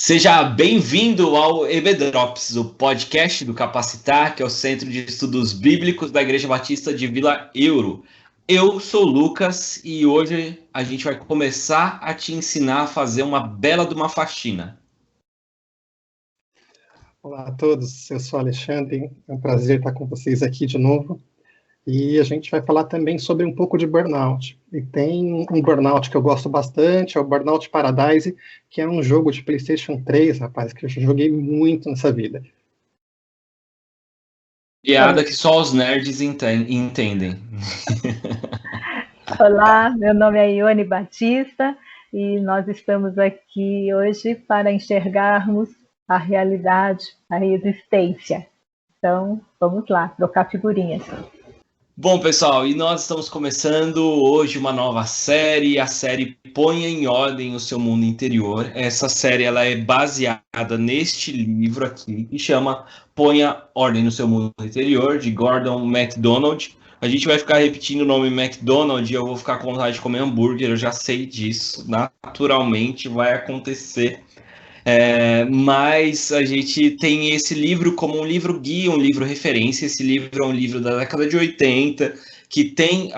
Seja bem-vindo ao EB Drops, o podcast do Capacitar, que é o Centro de Estudos Bíblicos da Igreja Batista de Vila Euro. Eu sou o Lucas e hoje a gente vai começar a te ensinar a fazer uma bela de uma faxina. Olá a todos, eu sou Alexandre, é um prazer estar com vocês aqui de novo. E a gente vai falar também sobre um pouco de burnout. E tem um burnout que eu gosto bastante, é o Burnout Paradise, que é um jogo de PlayStation 3, rapaz, que eu joguei muito nessa vida. Piada que só os nerds entendem. Olá, meu nome é Ione Batista e nós estamos aqui hoje para enxergarmos a realidade, a existência. Então, vamos lá, trocar figurinhas. Bom, pessoal, e nós estamos começando hoje uma nova série, a série Ponha em Ordem o Seu Mundo Interior. Essa série ela é baseada neste livro aqui, que chama Ponha Ordem no Seu Mundo Interior, de Gordon MacDonald. A gente vai ficar repetindo o nome McDonald's e eu vou ficar com vontade de comer hambúrguer, eu já sei disso, naturalmente vai acontecer. Mas a gente tem esse livro como um livro guia, um livro referência. Esse livro é um livro da década de 80, que tem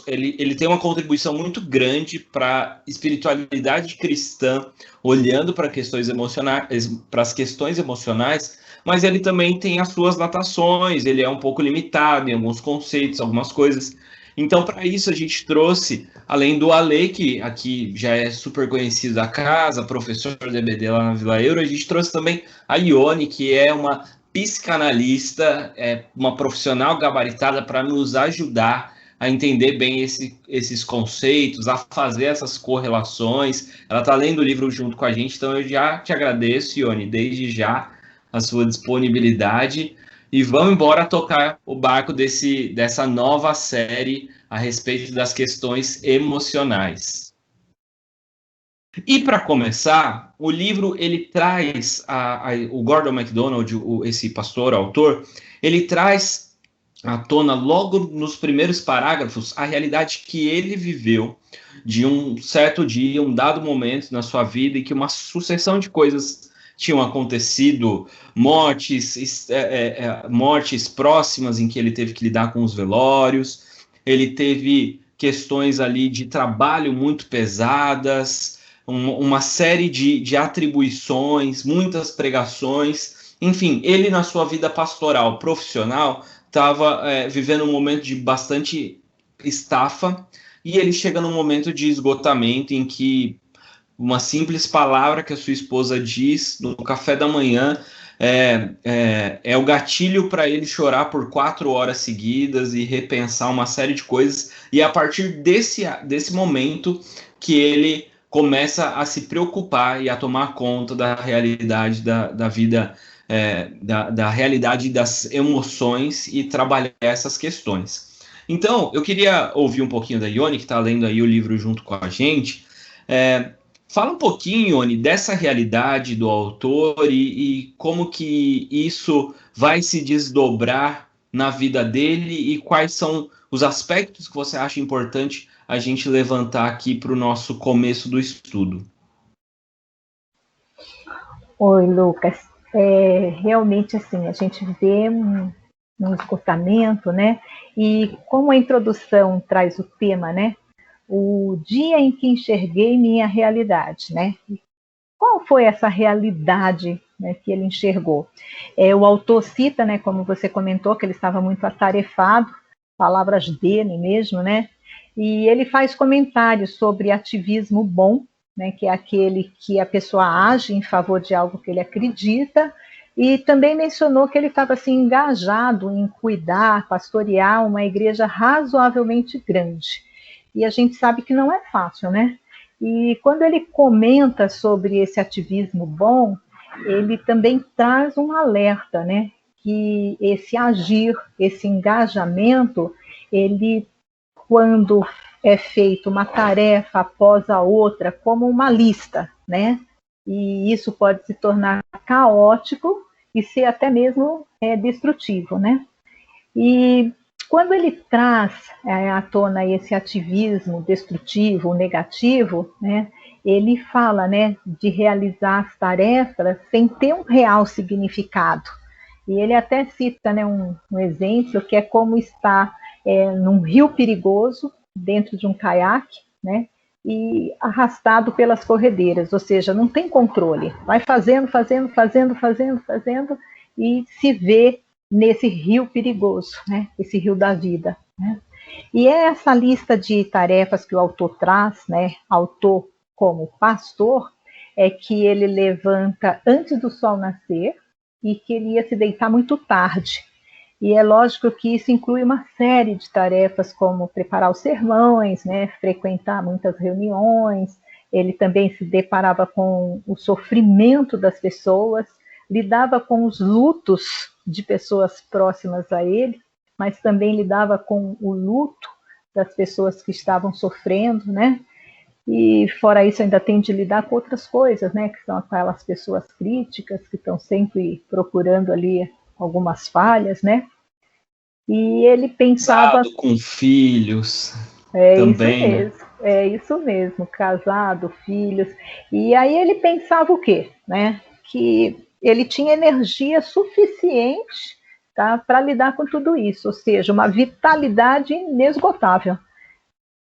ele tem uma contribuição muito grande para a espiritualidade cristã, olhando para questões emocionais, para as questões emocionais, mas ele também tem as suas datações, ele é um pouco limitado em alguns conceitos, algumas coisas. Então, para isso, a gente trouxe, além do Ale, que aqui já é super conhecido da casa, professor de EBD lá na Vila Euro, a gente trouxe também a Ione, que é uma psicanalista, uma profissional gabaritada para nos ajudar a entender bem esses conceitos, a fazer essas correlações. Ela está lendo o livro junto com a gente, então eu já te agradeço, Ione, desde já a sua disponibilidade. E vamos embora tocar o barco dessa nova série a respeito das questões emocionais. E para começar, o livro ele traz, o Gordon MacDonald, esse pastor, autor, ele traz à tona logo nos primeiros parágrafos a realidade que ele viveu de um certo dia, um dado momento na sua vida e que uma sucessão de coisas tinham acontecido, mortes próximas em que ele teve que lidar com os velórios, ele teve questões ali de trabalho muito pesadas, uma série de atribuições, muitas pregações, enfim, ele na sua vida pastoral, profissional, estava vivendo um momento de bastante estafa, e ele chega num momento de esgotamento em que uma simples palavra que a sua esposa diz no café da manhã é o gatilho para ele chorar por 4 horas seguidas e repensar uma série de coisas. E é a partir desse momento que ele começa a se preocupar e a tomar conta da realidade da vida, da realidade das emoções e trabalhar essas questões. Então, eu queria ouvir um pouquinho da Ione, que está lendo aí o livro junto com a gente. Fala um pouquinho, Ione, dessa realidade do autor e como que isso vai se desdobrar na vida dele e quais são os aspectos que você acha importante a gente levantar aqui para o nosso começo do estudo. Oi, Lucas. Realmente, assim, a gente vê um esgotamento, né? E como a introdução traz o tema, né? O dia em que enxerguei minha realidade, né? Qual foi essa realidade, né, que ele enxergou? O autor cita, né, como você comentou, que ele estava muito atarefado, palavras dele mesmo, né? E ele faz comentários sobre ativismo bom, né, que é aquele que a pessoa age em favor de algo que ele acredita, e também mencionou que ele estava assim, engajado em cuidar, pastorear uma igreja razoavelmente grande. E a gente sabe que não é fácil, né? E quando ele comenta sobre esse ativismo bom, ele também traz um alerta, né? Que esse agir, esse engajamento, ele, quando é feito uma tarefa após a outra, como uma lista, né? E isso pode se tornar caótico e ser até mesmo destrutivo, né? E quando ele traz à tona esse ativismo destrutivo, negativo, né, ele fala, né, de realizar as tarefas sem ter um real significado. E ele até cita, né, um exemplo que é como estar num rio perigoso, dentro de um caiaque, né, e arrastado pelas corredeiras, ou seja, não tem controle. Vai fazendo, e se vê nesse rio perigoso, né, esse rio da vida, né. E é essa lista de tarefas que o autor traz, né, autor como pastor, é que ele levanta antes do sol nascer e que ele ia se deitar muito tarde. E é lógico que isso inclui uma série de tarefas, como preparar os sermões, né, frequentar muitas reuniões. Ele também se deparava com o sofrimento das pessoas, lidava com os lutos de pessoas próximas a ele, mas também lidava com o luto das pessoas que estavam sofrendo, né? E fora isso ainda tem de lidar com outras coisas, né? Que são aquelas pessoas críticas que estão sempre procurando ali algumas falhas, né? E ele pensava... Casado com filhos também, também, é isso mesmo, casado, filhos. E aí ele pensava o quê? Né? Que ele tinha energia suficiente, tá, para lidar com tudo isso, ou seja, uma vitalidade inesgotável.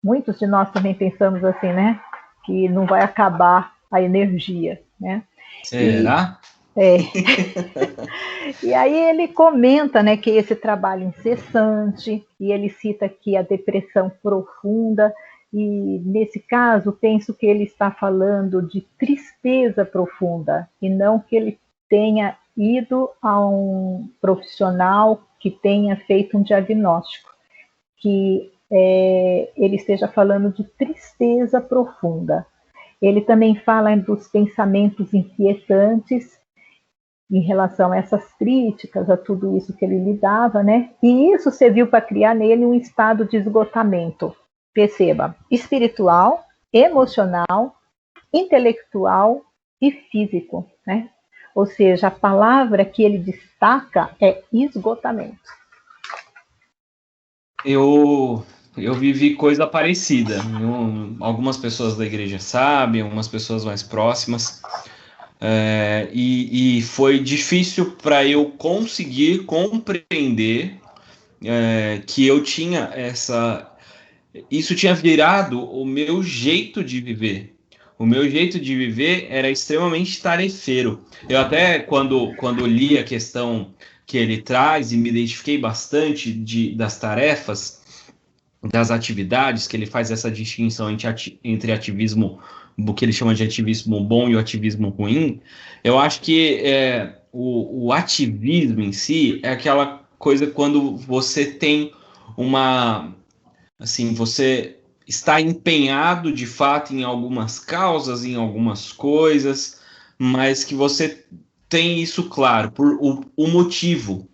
Muitos de nós também pensamos assim, né? Que não vai acabar a energia, né? será? E aí ele comenta, né, que esse trabalho incessante, e ele cita aqui a depressão profunda, e nesse caso penso que ele está falando de tristeza profunda, e não que ele tenha ido a um profissional que tenha feito um diagnóstico, que ele esteja falando de tristeza profunda. Ele também fala dos pensamentos inquietantes em relação a essas críticas, a tudo isso que ele lidava, né? E isso serviu para criar nele um estado de esgotamento. Perceba, espiritual, emocional, intelectual e físico, né? Ou seja, a palavra que ele destaca é esgotamento. Eu vivi coisa parecida. Algumas pessoas da igreja sabem, algumas pessoas mais próximas. E foi difícil para eu conseguir compreender que eu tinha isso tinha virado o meu jeito de viver. O meu jeito de viver era extremamente tarefeiro. Eu até, quando li a questão que ele traz e me identifiquei bastante das tarefas, das atividades, que ele faz essa distinção entre ativismo, o que ele chama de ativismo bom e o ativismo ruim, eu acho que o ativismo em si é aquela coisa quando você tem assim, você está empenhado de fato em algumas causas, em algumas coisas, mas que você tem isso claro, por o motivo.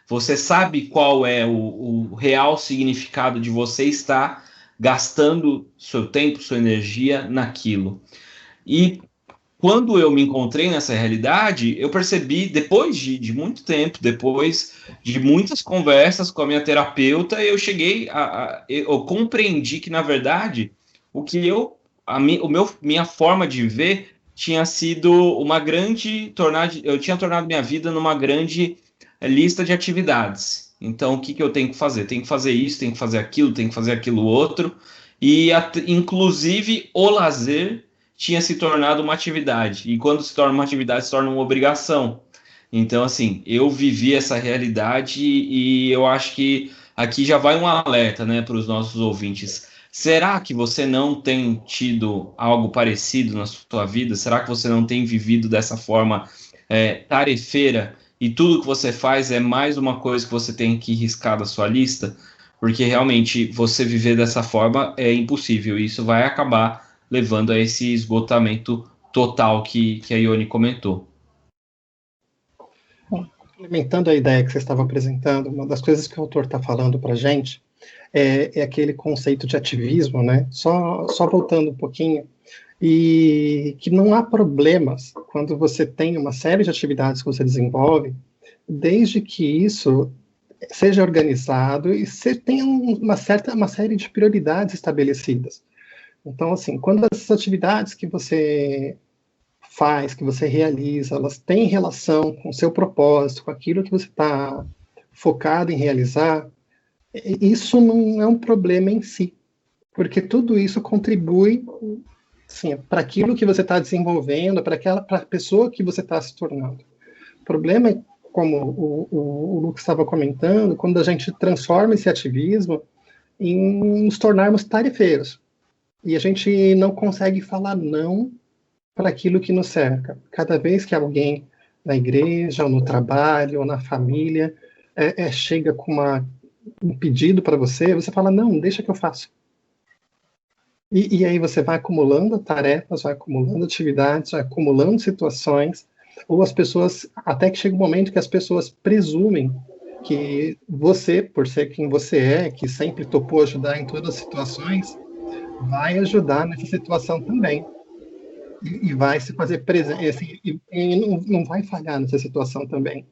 Você sabe qual é o real significado de você estar gastando seu tempo, sua energia naquilo. E quando eu me encontrei nessa realidade, eu percebi, depois de muito tempo, depois de muitas conversas com a minha terapeuta, eu cheguei eu compreendi que, na verdade, minha forma de ver tinha sido eu tinha tornado minha vida numa grande lista de atividades. Então, o que eu tenho que fazer? Tenho que fazer isso, tenho que fazer aquilo, tenho que fazer aquilo outro, e inclusive o lazer tinha se tornado uma atividade. E quando se torna uma atividade, se torna uma obrigação. Então, assim, eu vivi essa realidade e eu acho que aqui já vai um alerta, né, para os nossos ouvintes. Será que você não tem tido algo parecido na sua vida? Será que você não tem vivido dessa forma tarefeira e tudo que você faz é mais uma coisa que você tem que riscar da sua lista? Porque realmente você viver dessa forma é impossível e isso vai acabar levando a esse esgotamento total que a Ione comentou. Complementando a ideia que você estava apresentando, uma das coisas que o autor está falando para a gente é aquele conceito de ativismo, né? Só voltando um pouquinho, e que não há problemas quando você tem uma série de atividades que você desenvolve, desde que isso seja organizado e você tenha uma série de prioridades estabelecidas. Então, assim, quando essas atividades que você faz, que você realiza, elas têm relação com o seu propósito, com aquilo que você está focado em realizar, isso não é um problema em si, porque tudo isso contribui, assim, para aquilo que você está desenvolvendo, para a pessoa que você está se tornando. O problema é, como o Lucas estava comentando, quando a gente transforma esse ativismo em nos tornarmos tarefeiros, e a gente não consegue falar não para aquilo que nos cerca. Cada vez que alguém na igreja, ou no trabalho, ou na família, chega com um pedido para você, você fala, não, deixa que eu faço. E aí você vai acumulando tarefas, vai acumulando atividades, vai acumulando situações, ou as pessoas, até que chega um momento que as pessoas presumem que você, por ser quem você é, que sempre topou ajudar em todas as situações, vai ajudar nessa situação também. E vai se fazer presente, assim, e não vai falhar nessa situação também.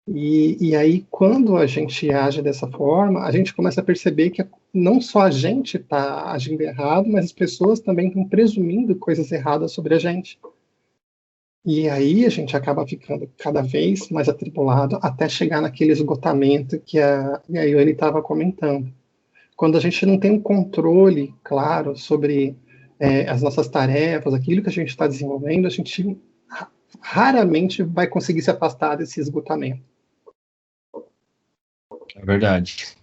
E aí, quando a gente age dessa forma, a gente começa a perceber que não só a gente está agindo errado, mas as pessoas também estão presumindo coisas erradas sobre a gente. E aí a gente acaba ficando cada vez mais atribulado até chegar naquele esgotamento que a Ione estava comentando. Quando a gente não tem um controle claro sobre as nossas tarefas, aquilo que a gente está desenvolvendo, a gente raramente vai conseguir se afastar desse esgotamento. É verdade.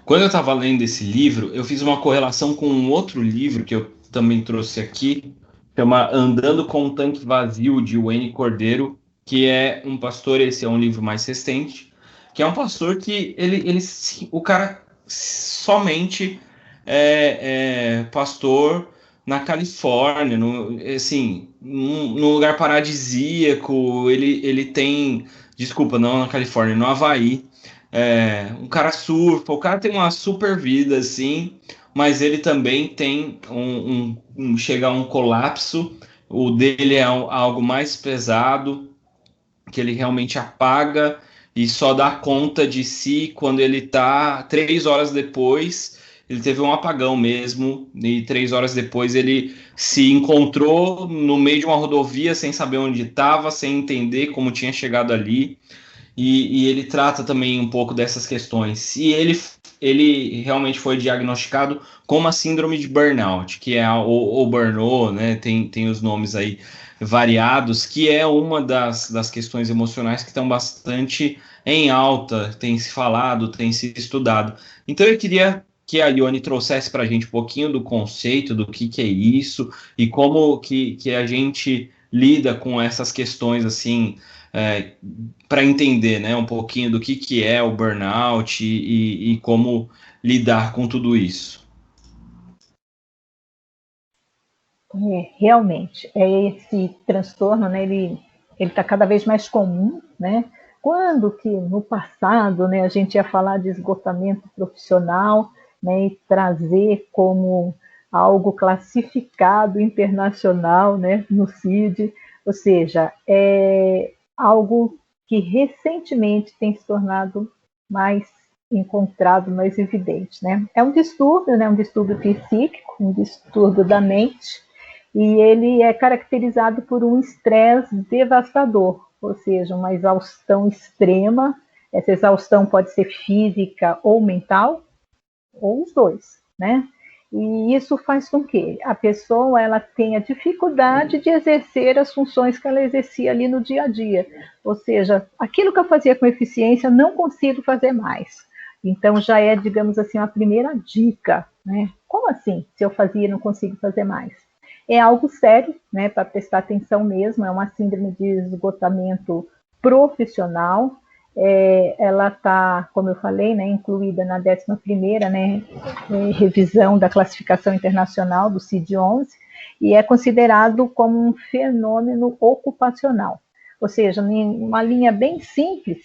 Quando eu estava lendo esse livro, eu fiz uma correlação com um outro livro que eu também trouxe aqui, chama Andando com um Tanque Vazio, de Wayne Cordeiro, que é um pastor, esse é um livro mais recente, que é um pastor que o cara somente é pastor na Califórnia, num lugar paradisíaco, ele tem, desculpa, não na Califórnia, no Havaí, um cara surfa, o cara tem uma super vida, assim, mas ele também tem chega a um colapso, o dele é algo mais pesado, que ele realmente apaga e só dá conta de si quando ele tá 3 horas depois, ele teve um apagão mesmo, e 3 horas depois ele se encontrou no meio de uma rodovia sem saber onde estava, sem entender como tinha chegado ali, e ele trata também um pouco dessas questões. E ele realmente foi diagnosticado com uma síndrome de burnout, que é o burnout, né? Tem os nomes aí variados, que é uma das questões emocionais que estão bastante em alta, tem se falado, tem se estudado. Então eu queria que a Ione trouxesse para a gente um pouquinho do conceito, do que é isso, e como que a gente lida com essas questões, assim, para entender, né, um pouquinho do que é o burnout e como lidar com tudo isso. Realmente, esse transtorno, né, ele está cada vez mais comum, né? Quando que no passado, né, a gente ia falar de esgotamento profissional, né, e trazer como algo classificado internacional, né, no CID, ou seja, é algo que recentemente tem se tornado mais encontrado, mais evidente, né? É um distúrbio, né, um distúrbio psíquico, um distúrbio da mente, e ele é caracterizado por um estresse devastador, ou seja, uma exaustão extrema. Essa exaustão pode ser física ou mental, ou os dois, né? E isso faz com que a pessoa ela tenha dificuldade de exercer as funções que ela exercia ali no dia a dia. Ou seja, aquilo que eu fazia com eficiência, não consigo fazer mais. Então já é, digamos assim, a primeira dica, né? Como assim? Se eu fazia e não consigo fazer mais? É algo sério, né? Para prestar atenção mesmo, é uma síndrome de esgotamento profissional. Ela está, como eu falei, né, incluída na 11ª, né, revisão da classificação internacional do CID-11, e é considerado como um fenômeno ocupacional. Ou seja, em uma linha bem simples,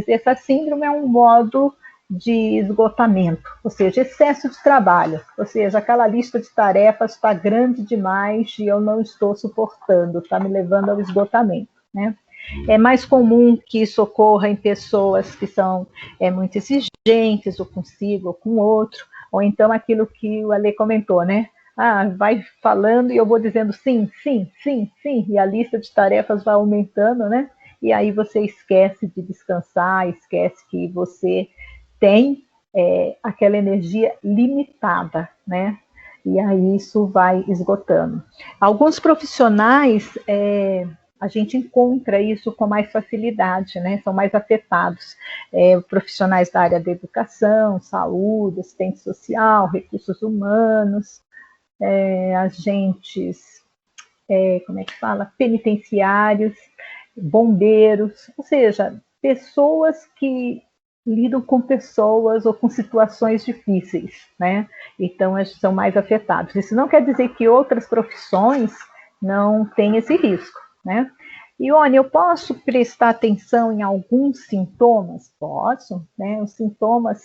essa síndrome é um modo de esgotamento, ou seja, excesso de trabalho, ou seja, aquela lista de tarefas está grande demais e eu não estou suportando, está me levando ao esgotamento, né? É mais comum que isso ocorra em pessoas que são muito exigentes, ou consigo, ou com outro, Ou então aquilo que o Ale comentou, né? Ah, vai falando e eu vou dizendo sim, sim, sim, sim, e a lista de tarefas vai aumentando, né? E aí você esquece de descansar, esquece que você tem aquela energia limitada, né? E aí isso vai esgotando. Alguns profissionais, a gente encontra isso com mais facilidade, né? São mais afetados. Profissionais da área da educação, saúde, assistente social, recursos humanos, agentes, como é que fala? Penitenciários, bombeiros, ou seja, pessoas que lidam com pessoas ou com situações difíceis, né? Então, eles são mais afetados. Isso não quer dizer que outras profissões não têm esse risco, né? Ione, eu posso prestar atenção em alguns sintomas? Posso, né? Os sintomas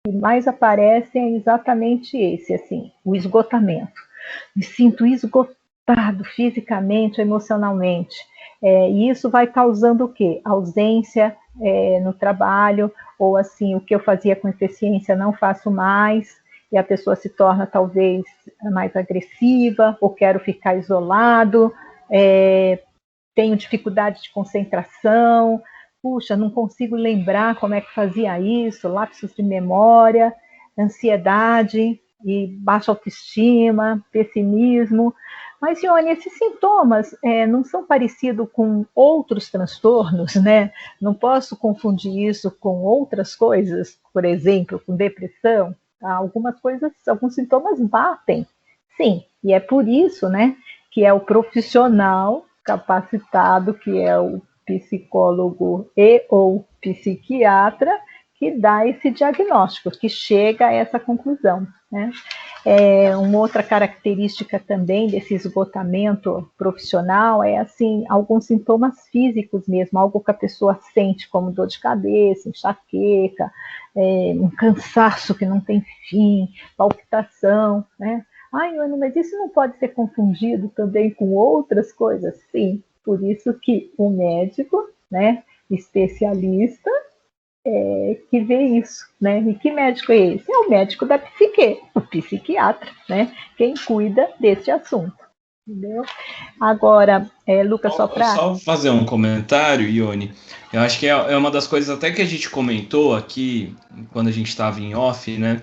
que mais aparecem é exatamente esse, assim, o esgotamento. Me sinto esgotado fisicamente, emocionalmente. E isso vai causando o quê? Ausência no trabalho, ou assim, o que eu fazia com eficiência não faço mais, e a pessoa se torna talvez mais agressiva, ou quero ficar isolado, tenho dificuldade de concentração, puxa, não consigo lembrar como é que fazia isso, lapsos de memória, ansiedade e baixa autoestima, pessimismo. Mas, Ione, esses sintomas não são parecidos com outros transtornos, né? Não posso confundir isso com outras coisas, por exemplo, com depressão. Algumas coisas, alguns sintomas batem, sim, e é por isso, né, que é o profissional capacitado, que é o psicólogo e ou psiquiatra, que dá esse diagnóstico, que chega a essa conclusão, né? Uma outra característica também desse esgotamento profissional é assim, alguns sintomas físicos mesmo, algo que a pessoa sente como dor de cabeça, enxaqueca, um cansaço que não tem fim, palpitação, né? Ai, Ione, mas isso não pode ser confundido também com outras coisas? Sim, por isso que o médico, né, especialista, que vê isso, né? E que médico é esse? É o médico da psique, o psiquiatra, né? Quem cuida desse assunto, entendeu? Agora, Lucas, só para... Só fazer um comentário, Ione. Eu acho que é uma das coisas até que a gente comentou aqui, quando a gente estava em off, né?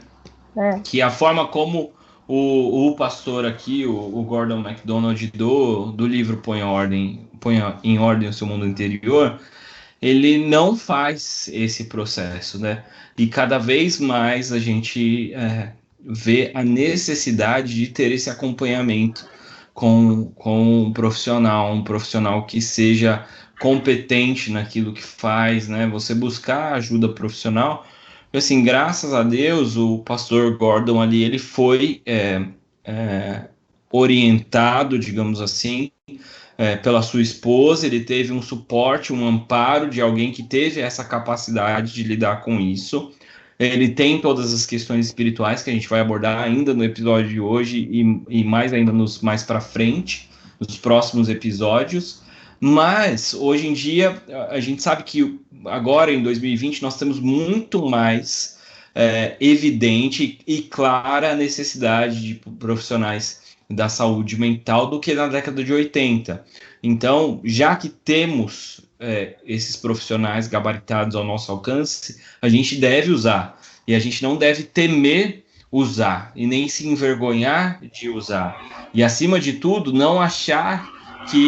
Que a forma como o pastor aqui, o Gordon MacDonald do livro Põe em Ordem o Seu Mundo Interior, ele não faz esse processo, né? E cada vez mais a gente vê a necessidade de ter esse acompanhamento com um profissional que seja competente naquilo que faz, né? Você buscar ajuda profissional. Assim, graças a Deus, o pastor Gordon ali, ele foi orientado, digamos assim, pela sua esposa, ele teve um suporte, um amparo de alguém que teve essa capacidade de lidar com isso. Ele tem todas as questões espirituais que a gente vai abordar ainda no episódio de hoje e mais ainda mais para frente, nos próximos episódios. Mas, hoje em dia, a gente sabe que agora, em 2020, nós temos muito mais evidente e clara a necessidade de profissionais da saúde mental do que na década de 80. Então, já que temos esses profissionais gabaritados ao nosso alcance, a gente deve usar. E a gente não deve temer usar e nem se envergonhar de usar. E, acima de tudo, não achar que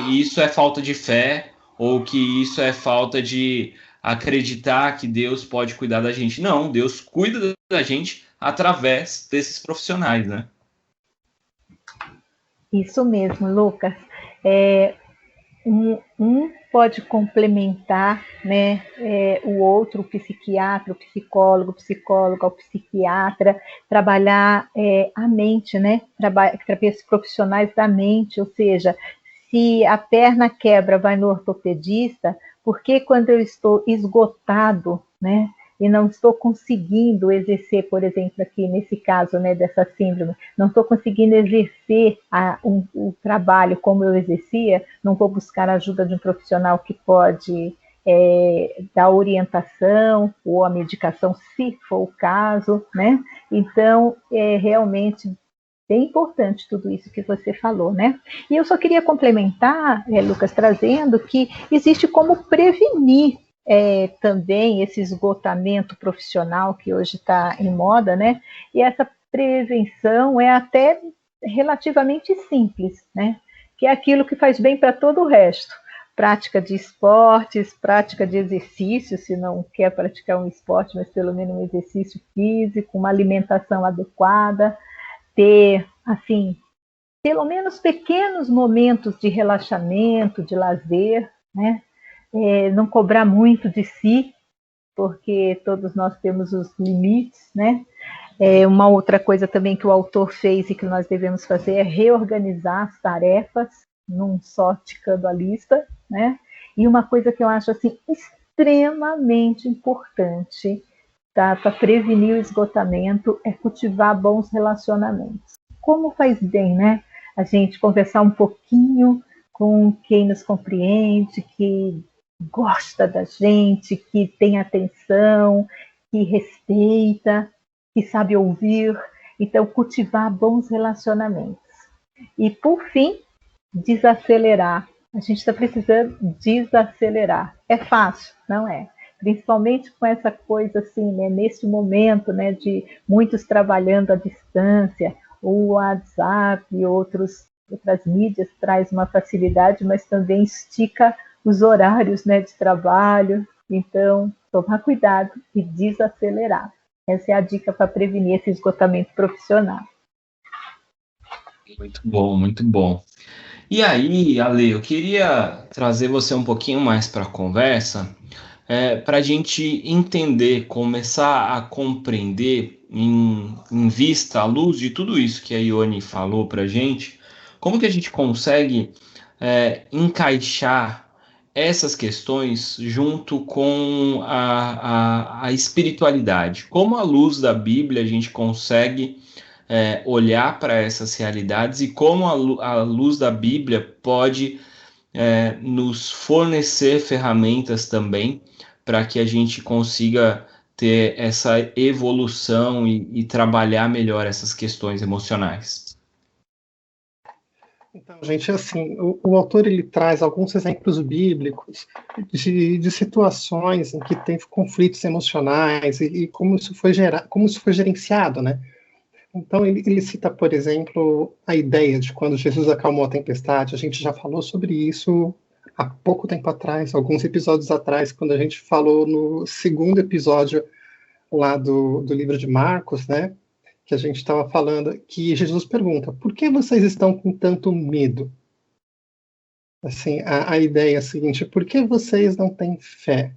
isso é falta de fé ou que isso é falta de acreditar que Deus pode cuidar da gente. Não, Deus cuida da gente através desses profissionais, né? Isso mesmo, Lucas. Um pode complementar, né, o outro, o psiquiatra, o psicólogo, o psiquiatra, trabalhar a mente, né, trabalhar profissionais da mente, ou seja, se a perna quebra, vai no ortopedista, porque quando eu estou esgotado, né, e não estou conseguindo exercer, por exemplo, aqui nesse caso, né, dessa síndrome, não estou conseguindo exercer o trabalho como eu exercia, não vou buscar a ajuda de um profissional que pode da orientação ou a medicação, se for o caso, né? Então, é realmente bem importante tudo isso que você falou, né? E eu só queria complementar, Lucas, trazendo que existe como prevenir também esse esgotamento profissional que hoje está em moda, né? E essa prevenção é até relativamente simples, né? Que é aquilo que faz bem para todo o resto. Prática de esportes, prática de exercício, se não quer praticar um esporte, mas pelo menos um exercício físico, uma alimentação adequada, ter, assim, pelo menos pequenos momentos de relaxamento, de lazer, né? Não cobrar muito de si, porque todos nós temos os limites, né? Uma outra coisa também que o autor fez e que nós devemos fazer é reorganizar as tarefas, não só ticando a lista, né? E uma coisa que eu acho assim extremamente importante, tá, para prevenir o esgotamento é cultivar bons relacionamentos. Como faz bem, né? A gente conversar um pouquinho com quem nos compreende, que gosta da gente, que tem atenção, que respeita, que sabe ouvir. Então, cultivar bons relacionamentos. E, por fim, desacelerar. A gente está precisando desacelerar. É fácil? Não é. Principalmente com essa coisa assim, né, nesse momento, né, de muitos trabalhando à distância, o WhatsApp e outras mídias traz uma facilidade, mas também estica os horários, né, de trabalho. Então, tomar cuidado e desacelerar. Essa é a dica para prevenir esse esgotamento profissional. Muito bom, muito bom. E aí, Ale, eu queria trazer você um pouquinho mais para a conversa, para a gente entender, começar a compreender, em vista, à luz de tudo isso que a Ione falou para a gente, como que a gente consegue encaixar essas questões junto com a espiritualidade. Como à luz da Bíblia a gente consegue olhar para essas realidades e como a luz da Bíblia pode nos fornecer ferramentas também para que a gente consiga ter essa evolução e trabalhar melhor essas questões emocionais. Então, gente, assim, o autor ele traz alguns exemplos bíblicos de situações em que tem conflitos emocionais e como isso foi gerenciado, né? Então, ele cita, por exemplo, a ideia de quando Jesus acalmou a tempestade. A gente já falou sobre isso há pouco tempo atrás, alguns episódios atrás, quando a gente falou no segundo episódio lá do livro de Marcos, né? Que a gente estava falando, que Jesus pergunta, por que vocês estão com tanto medo? Assim, a ideia é a seguinte, por que vocês não têm fé?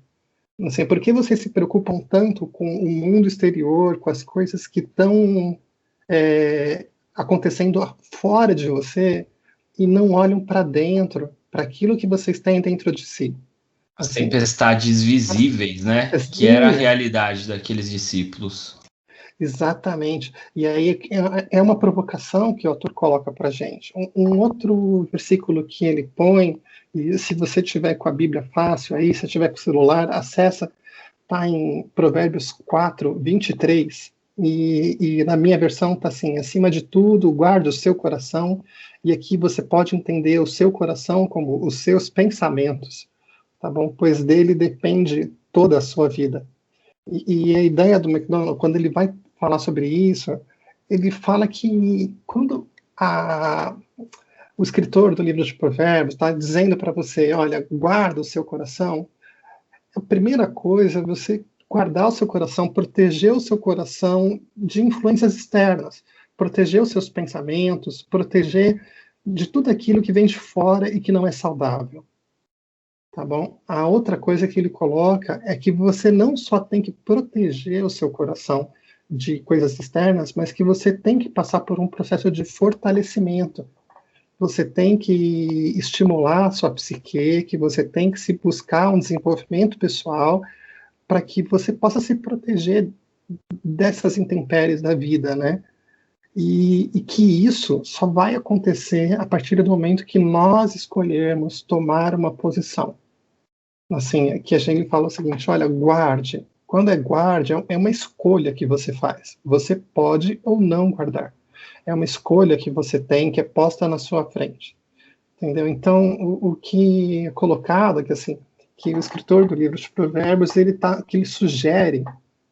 Assim, por que vocês se preocupam tanto com o mundo exterior, com as coisas que estão acontecendo fora de você e não olham para dentro, para aquilo que vocês têm dentro de si? As tempestades visíveis, né? Que era a realidade daqueles discípulos. Exatamente. E aí é uma provocação que o autor coloca para a gente. Um outro versículo que ele põe, e se você tiver com a Bíblia fácil aí, se tiver com o celular, acessa, está em Provérbios 4, 23, e na minha versão está assim, acima de tudo, guarde o seu coração, e aqui você pode entender o seu coração como os seus pensamentos, tá bom? Pois dele depende toda a sua vida. E a ideia do MacDonald, quando ele vai falar sobre isso, ele fala que quando o escritor do livro de Provérbios está dizendo para você, olha, guarda o seu coração, a primeira coisa é você guardar o seu coração, proteger o seu coração de influências externas, proteger os seus pensamentos, proteger de tudo aquilo que vem de fora e que não é saudável. Tá bom? A outra coisa que ele coloca é que você não só tem que proteger o seu coração de coisas externas, mas que você tem que passar por um processo de fortalecimento. Você tem que estimular a sua psique, que você tem que se buscar um desenvolvimento pessoal para que você possa se proteger dessas intempéries da vida, né? E que isso só vai acontecer a partir do momento que nós escolhermos tomar uma posição. Assim, que a gente fala o seguinte, olha, guarde. Quando é guarde, é uma escolha que você faz. Você pode ou não guardar. É uma escolha que você tem, que é posta na sua frente. Entendeu? Então, o que é colocado, que assim, que o escritor do livro de Provérbios, que ele sugere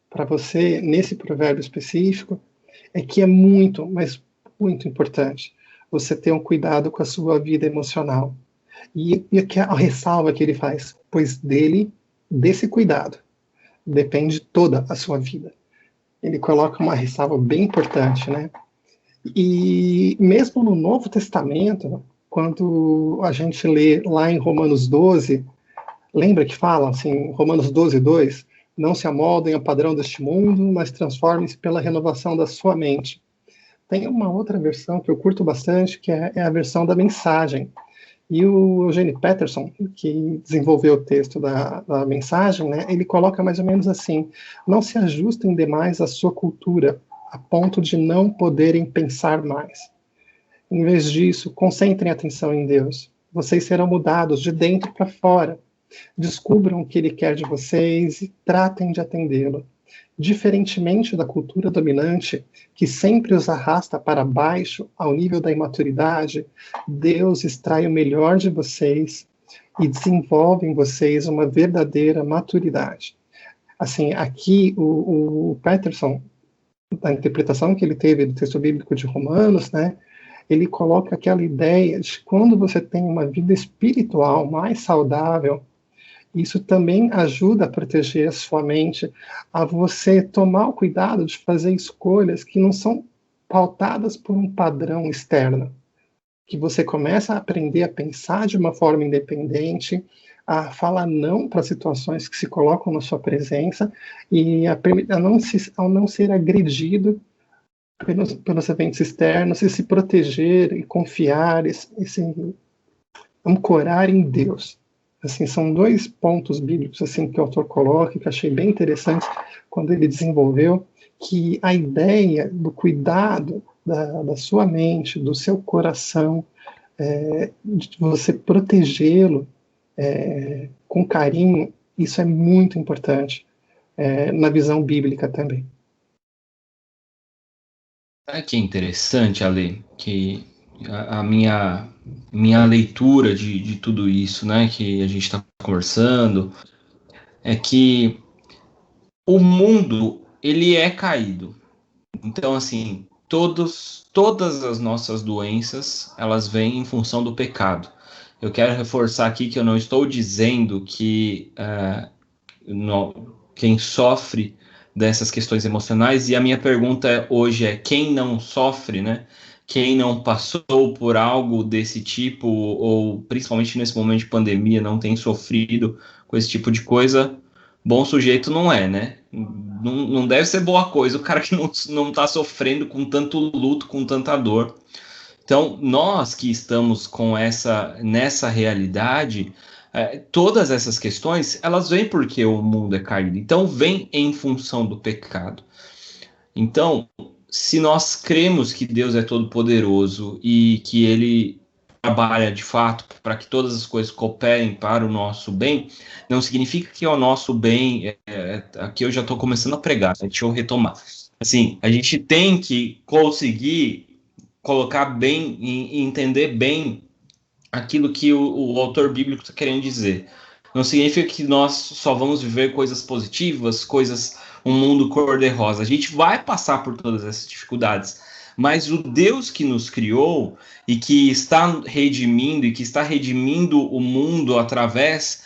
para você, nesse provérbio específico, é que é muito, mas muito importante você ter um cuidado com a sua vida emocional. E aqui a ressalva que ele faz, pois desse cuidado, depende toda a sua vida. Ele coloca uma ressalva bem importante, né? E mesmo no Novo Testamento, quando a gente lê lá em Romanos 12, lembra que fala assim, Romanos 12, 2, não se amoldem ao padrão deste mundo, mas transformem-se pela renovação da sua mente. Tem uma outra versão que eu curto bastante, que é a versão da mensagem. E o Eugene Peterson, que desenvolveu o texto da mensagem, né, ele coloca mais ou menos assim, não se ajustem demais à sua cultura, a ponto de não poderem pensar mais. Em vez disso, concentrem a atenção em Deus. Vocês serão mudados de dentro para fora. Descubram o que Ele quer de vocês e tratem de atendê-lo. Diferentemente da cultura dominante, que sempre os arrasta para baixo ao nível da imaturidade, Deus extrai o melhor de vocês e desenvolve em vocês uma verdadeira maturidade. Assim, aqui o Peterson, a interpretação que ele teve do texto bíblico de Romanos, né, ele coloca aquela ideia de que quando você tem uma vida espiritual mais saudável, isso também ajuda a proteger a sua mente, a você tomar o cuidado de fazer escolhas que não são pautadas por um padrão externo, que você começa a aprender a pensar de uma forma independente, a falar não para situações que se colocam na sua presença e a não ser agredido pelos eventos externos e se proteger e confiar e se ancorar em Deus. Assim, são dois pontos bíblicos assim que o autor coloca, que eu achei bem interessante quando ele desenvolveu, que a ideia do cuidado da sua mente, do seu coração, de você protegê-lo com carinho, isso é muito importante na visão bíblica também. Que interessante, Ale, que a minha leitura de tudo isso, né, que a gente está conversando, é que o mundo, ele é caído. Então, assim, todas as nossas doenças, elas vêm em função do pecado. Eu quero reforçar aqui que eu não estou dizendo que quem sofre dessas questões emocionais, e a minha pergunta hoje é quem não sofre, né? Quem não passou por algo desse tipo, ou principalmente nesse momento de pandemia, não tem sofrido com esse tipo de coisa, bom sujeito não é, né? Não deve ser boa coisa o cara que não tá sofrendo com tanto luto, com tanta dor. Então, nós que estamos nessa realidade, todas essas questões, elas vêm porque o mundo é caído. Então, vem em função do pecado. Então, se nós cremos que Deus é todo-poderoso e que Ele trabalha de fato para que todas as coisas cooperem para o nosso bem, não significa que é o nosso bem. Aqui eu já estou começando a pregar, né? Deixa eu retomar. Assim, a gente tem que conseguir colocar bem e entender bem aquilo que o autor bíblico está querendo dizer. Não significa que nós só vamos viver coisas positivas, um mundo cor-de-rosa. A gente vai passar por todas essas dificuldades, mas o Deus que nos criou e que está redimindo o mundo através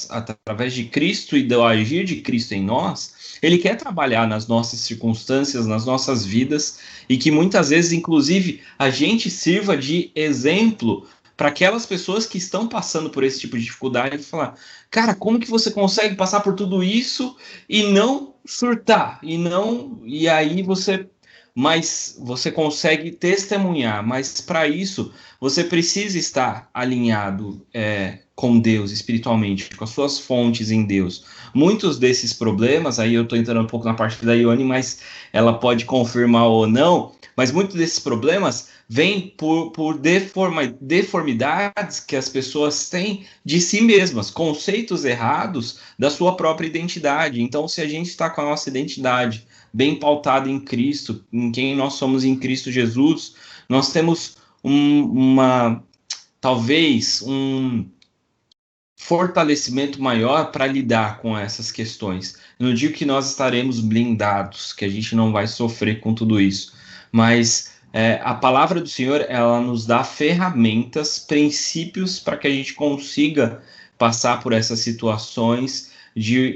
através de Cristo e do agir de Cristo em nós, Ele quer trabalhar nas nossas circunstâncias, nas nossas vidas, e que muitas vezes, inclusive, a gente sirva de exemplo para aquelas pessoas que estão passando por esse tipo de dificuldade e falar, cara, como que você consegue passar por tudo isso e não surtar? E aí você consegue testemunhar, mas para isso você precisa estar alinhado com Deus espiritualmente, com as suas fontes em Deus. Muitos desses problemas, aí eu estou entrando um pouco na parte da Ione, mas ela pode confirmar ou não, mas muitos desses problemas vêm por deformidades que as pessoas têm de si mesmas, conceitos errados da sua própria identidade. Então, se a gente está com a nossa identidade bem pautada em Cristo, em quem nós somos em Cristo Jesus, nós temos talvez um fortalecimento maior para lidar com essas questões. Eu não digo que nós estaremos blindados, que a gente não vai sofrer com tudo isso, mas a palavra do Senhor, ela nos dá ferramentas, princípios para que a gente consiga passar por essas situações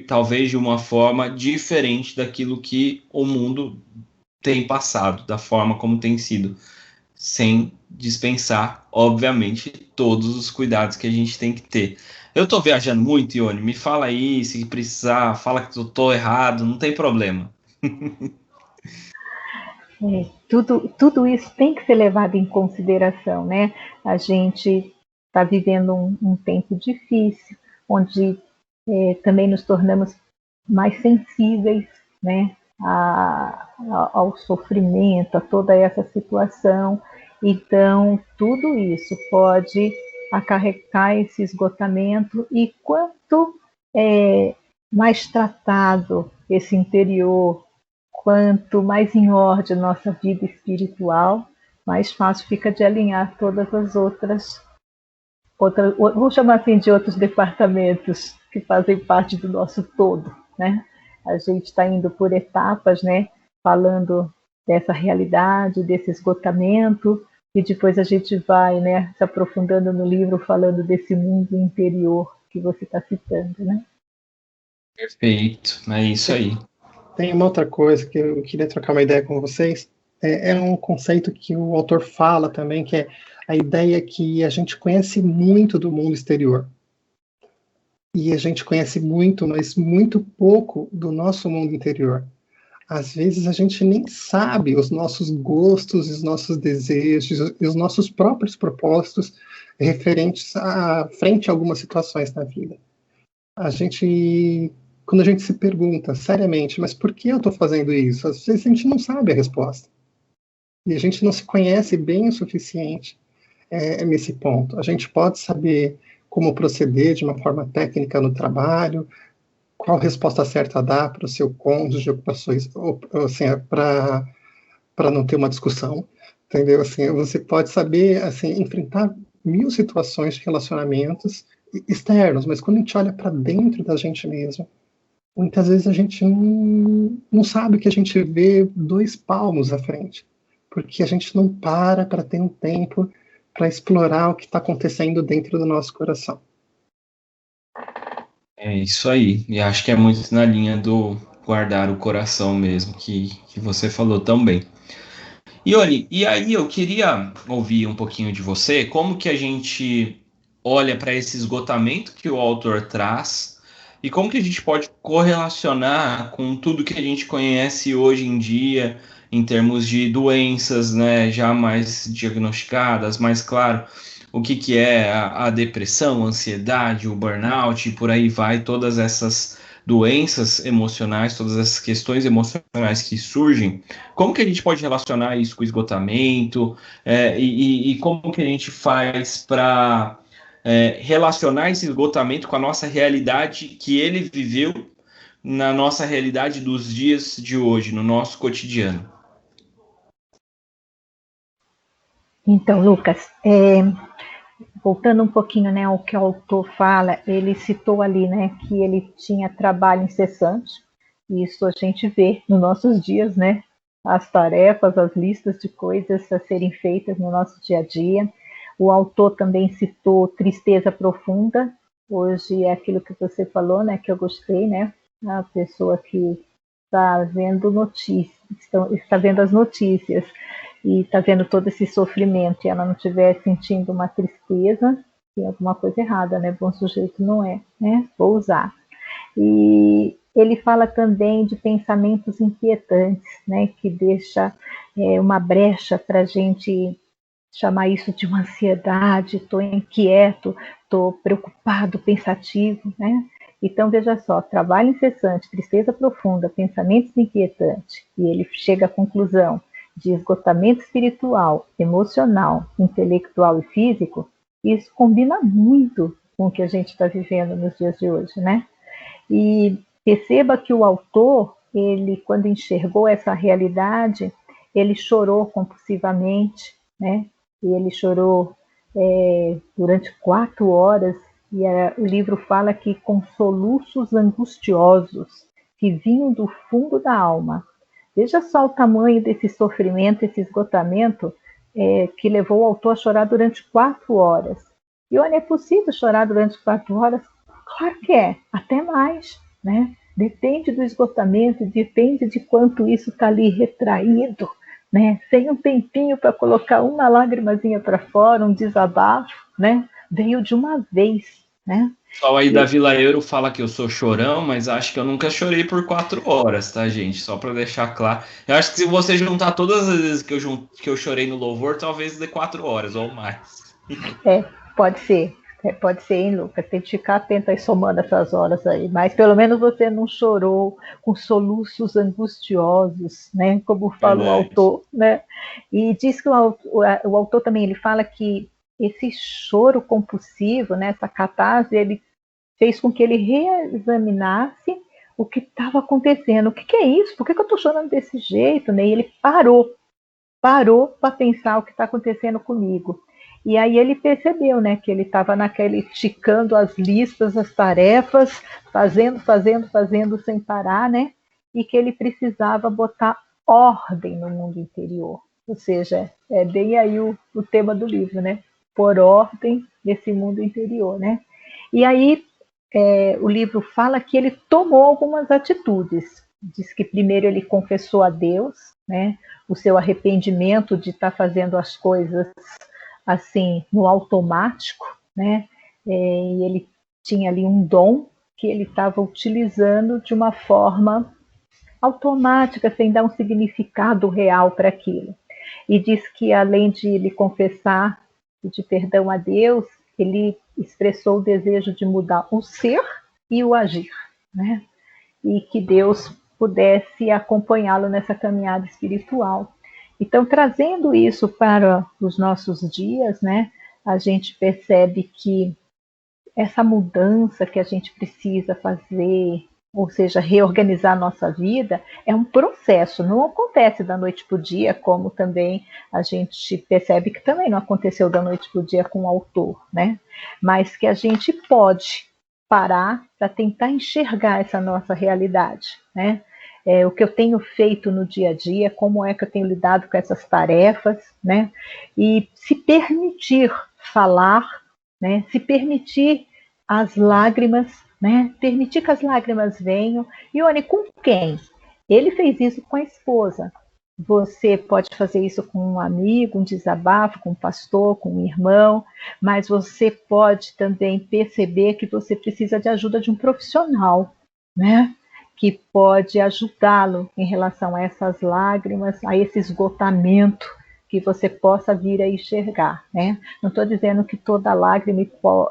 talvez de uma forma diferente daquilo que o mundo tem passado, da forma como tem sido, sem dispensar, obviamente, todos os cuidados que a gente tem que ter. Eu tô viajando muito, Ione, me fala aí, se precisar, fala que eu tô errado, não tem problema. Tudo isso tem que ser levado em consideração, né? A gente está vivendo um tempo difícil, onde também nos tornamos mais sensíveis, né? Ao sofrimento, a toda essa situação. Então, tudo isso pode acarretar esse esgotamento, e quanto mais tratado esse interior, quanto mais em ordem nossa vida espiritual, mais fácil fica de alinhar todas as outras, vou chamar assim de outros departamentos que fazem parte do nosso todo, né? A gente está indo por etapas, né? Falando dessa realidade, desse esgotamento, e depois a gente vai, né, se aprofundando no livro, falando desse mundo interior que você está citando, né? Perfeito, é isso aí. Tem uma outra coisa que eu queria trocar uma ideia com vocês. É um conceito que o autor fala também, que é a ideia que a gente conhece muito do mundo exterior. E a gente conhece muito, mas muito pouco do nosso mundo interior. Às vezes a gente nem sabe os nossos gostos, os nossos desejos e os nossos próprios propósitos referentes frente a algumas situações na vida. Quando a gente se pergunta seriamente, mas por que eu estou fazendo isso? Às vezes a gente não sabe a resposta. E a gente não se conhece bem o suficiente nesse ponto. A gente pode saber como proceder de uma forma técnica no trabalho, qual resposta certa dar para o seu cônjuge, assim, para não ter uma discussão, entendeu? Assim, você pode saber assim, enfrentar 1000 situações de relacionamentos externos, mas quando a gente olha para dentro da gente mesmo, muitas vezes a gente não sabe que a gente vê 2 palmos à frente, porque a gente não para ter um tempo para explorar o que está acontecendo dentro do nosso coração. É isso aí, e acho que é muito na linha do guardar o coração mesmo, que você falou tão bem. Ione, e aí eu queria ouvir um pouquinho de você, como que a gente olha para esse esgotamento que o autor traz, e como que a gente pode correlacionar com tudo que a gente conhece hoje em dia, em termos de doenças, né, já mais diagnosticadas, mais claro, o que é a depressão, a ansiedade, o burnout, e por aí vai, todas essas doenças emocionais, todas essas questões emocionais que surgem, como que a gente pode relacionar isso com o esgotamento, e como que a gente faz para relacionar esse esgotamento com a nossa realidade que ele viveu na nossa realidade dos dias de hoje, no nosso cotidiano? Então, Lucas, voltando um pouquinho, né, ao que o autor fala, ele citou ali, né, que ele tinha trabalho incessante, e isso a gente vê nos nossos dias, né, as tarefas, as listas de coisas a serem feitas no nosso dia a dia. O autor também citou tristeza profunda. Hoje é aquilo que você falou, né, que eu gostei, né, a pessoa que está vendo notícias, está vendo as notícias, e está vendo todo esse sofrimento, e ela não estiver sentindo uma tristeza, tem alguma coisa errada, né? Bom sujeito não é, né? Vou usar. E ele fala também de pensamentos inquietantes, né? Que deixa uma brecha para a gente chamar isso de uma ansiedade, estou inquieto, estou preocupado, pensativo, né? Então, veja só, trabalho incessante, tristeza profunda, pensamentos inquietantes, e ele chega à conclusão de esgotamento espiritual, emocional, intelectual e físico. Isso combina muito com o que a gente está vivendo nos dias de hoje, né? E perceba que o autor, ele, quando enxergou essa realidade, ele chorou compulsivamente, né? E ele chorou durante 4 horas, e o livro fala que com soluços angustiosos que vinham do fundo da alma. Veja só o tamanho desse sofrimento, esse esgotamento, que levou o autor a chorar durante 4 horas. E olha, é possível chorar durante 4 horas? Claro que é, até mais, né? Depende do esgotamento, depende de quanto isso está ali retraído, né? Sem um tempinho para colocar uma lágrimazinha para fora, um desabafo, né? Veio de uma vez, né? O pessoal aí da Vila Euro fala que eu sou chorão, mas acho que eu nunca chorei por 4 horas, tá, gente? Só para deixar claro. Eu acho que se você juntar todas as vezes que eu chorei no louvor, talvez dê 4 horas ou mais. Pode ser. Pode ser, hein, Lucas? Tem que ficar atento aí somando essas horas aí. Mas pelo menos você não chorou com soluços angustiosos, né? Como fala o autor, né? E diz que o autor também, ele fala que esse choro compulsivo, né, essa catarse, ele fez com que ele reexaminasse o que estava acontecendo. O que é isso? Por que eu estou chorando desse jeito? Né? E ele parou para pensar o que está acontecendo comigo. E aí ele percebeu, né, que ele estava naquele ticando as listas, as tarefas, fazendo sem parar, né, e que ele precisava botar ordem no mundo interior. Ou seja, é bem aí o tema do livro, né, por ordem nesse mundo interior, né. E aí o livro fala que ele tomou algumas atitudes. Diz que primeiro ele confessou a Deus, né, o seu arrependimento de estar fazendo as coisas assim, no automático, né? E ele tinha ali um dom que ele estava utilizando de uma forma automática, sem dar um significado real para aquilo. E diz que além de lhe confessar e de perdão a Deus, ele expressou o desejo de mudar o ser e o agir, né? E que Deus pudesse acompanhá-lo nessa caminhada espiritual. Então, trazendo isso para os nossos dias, né, a gente percebe que essa mudança que a gente precisa fazer, ou seja, reorganizar a nossa vida, é um processo, não acontece da noite para o dia, como também a gente percebe que também não aconteceu da noite para o dia com o autor, né? Mas que a gente pode parar para tentar enxergar essa nossa realidade, né? O que eu tenho feito no dia a dia, como é que eu tenho lidado com essas tarefas, né? E se permitir falar, né? Se permitir as lágrimas, né? Permitir que as lágrimas venham. E olha, com quem? Ele fez isso com a esposa. Você pode fazer isso com um amigo, um desabafo, com um pastor, com um irmão, mas você pode também perceber que você precisa de ajuda de um profissional, né? Que pode ajudá-lo em relação a essas lágrimas, a esse esgotamento, que você possa vir a enxergar, né? Não estou dizendo que toda lágrima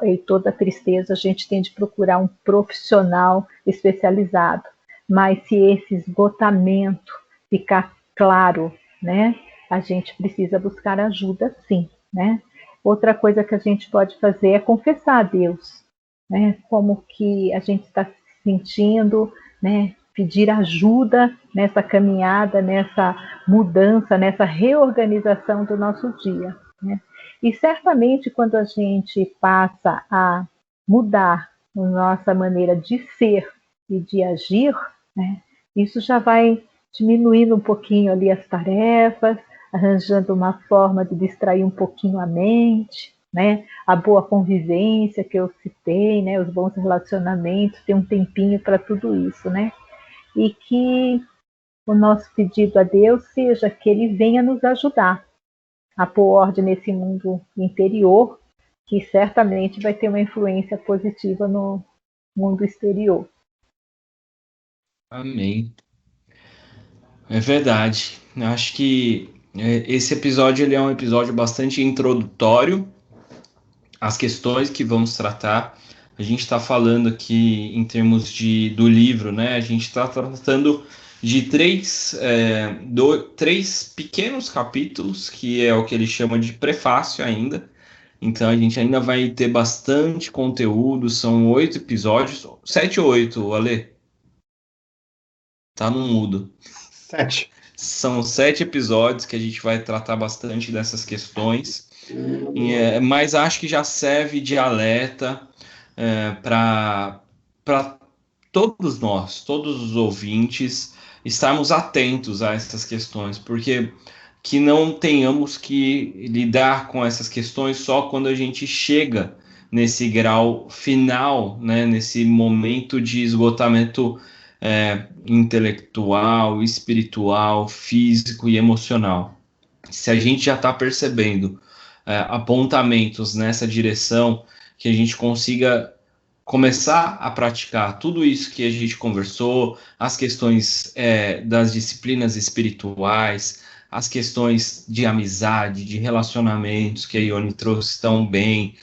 e toda tristeza a gente tem de procurar um profissional especializado, mas se esse esgotamento ficar claro, né? A gente precisa buscar ajuda, sim, né? Outra coisa que a gente pode fazer é confessar a Deus, né? Como que a gente está se sentindo, né? Pedir ajuda nessa caminhada, nessa mudança, nessa reorganização do nosso dia, né? E certamente quando a gente passa a mudar a nossa maneira de ser e de agir, né? Isso já vai diminuindo um pouquinho ali as tarefas, arranjando uma forma de distrair um pouquinho a mente, né? A boa convivência que eu citei, né? Os bons relacionamentos, ter um tempinho para tudo isso, né? E que o nosso pedido a Deus seja que Ele venha nos ajudar a pôr ordem nesse mundo interior, que certamente vai ter uma influência positiva no mundo exterior. Amém. É verdade. Eu acho que esse episódio ele é um episódio bastante introdutório as questões que vamos tratar. A gente está falando aqui em termos do livro, né? A gente está tratando de três pequenos capítulos, que é o que ele chama de prefácio ainda. Então a gente ainda vai ter bastante conteúdo, são 8 episódios, 7 ou 8, Ale? Tá no mudo. 7. São 7 episódios que a gente vai tratar bastante dessas questões, mas acho que já serve de alerta para todos nós, todos os ouvintes, estarmos atentos a essas questões, porque que não tenhamos que lidar com essas questões só quando a gente chega nesse grau final, né, nesse momento de esgotamento intelectual, espiritual, físico e emocional. Se a gente já está percebendo apontamentos nessa direção, que a gente consiga começar a praticar tudo isso que a gente conversou, as questões das disciplinas espirituais, as questões de amizade, de relacionamentos que a Ione trouxe tão bem,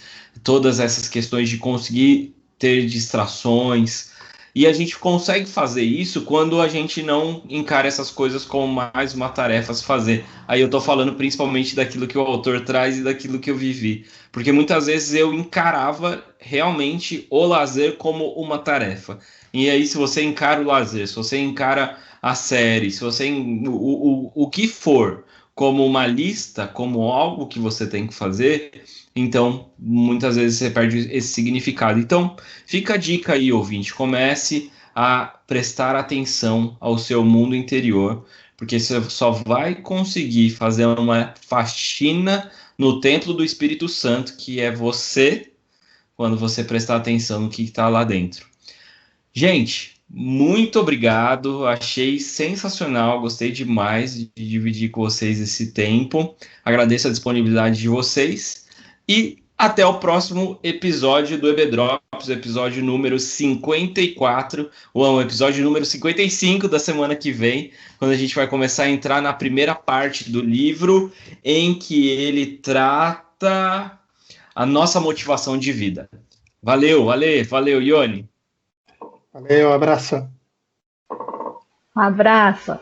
todas essas questões de conseguir ter distrações. E a gente consegue fazer isso quando a gente não encara essas coisas como mais uma tarefa a se fazer. Aí eu tô falando principalmente daquilo que o autor traz e daquilo que eu vivi. Porque muitas vezes eu encarava realmente o lazer como uma tarefa. E aí, se você encara o lazer, se você encara a série, se você o que for como uma lista, como algo que você tem que fazer, então muitas vezes você perde esse significado. Então, fica a dica aí, ouvinte, comece a prestar atenção ao seu mundo interior, porque você só vai conseguir fazer uma faxina no templo do Espírito Santo, que é você, quando você prestar atenção no que está lá dentro. Gente, muito obrigado, achei sensacional, gostei demais de dividir com vocês esse tempo, agradeço a disponibilidade de vocês e até o próximo episódio do EB Drops, episódio número 54, ou o episódio número 55 da semana que vem, quando a gente vai começar a entrar na primeira parte do livro, em que ele trata a nossa motivação de vida. Valeu, Ale, valeu, Ione. Valeu, abraço. Um abraço.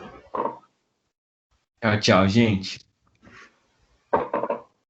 Tchau, tchau, gente.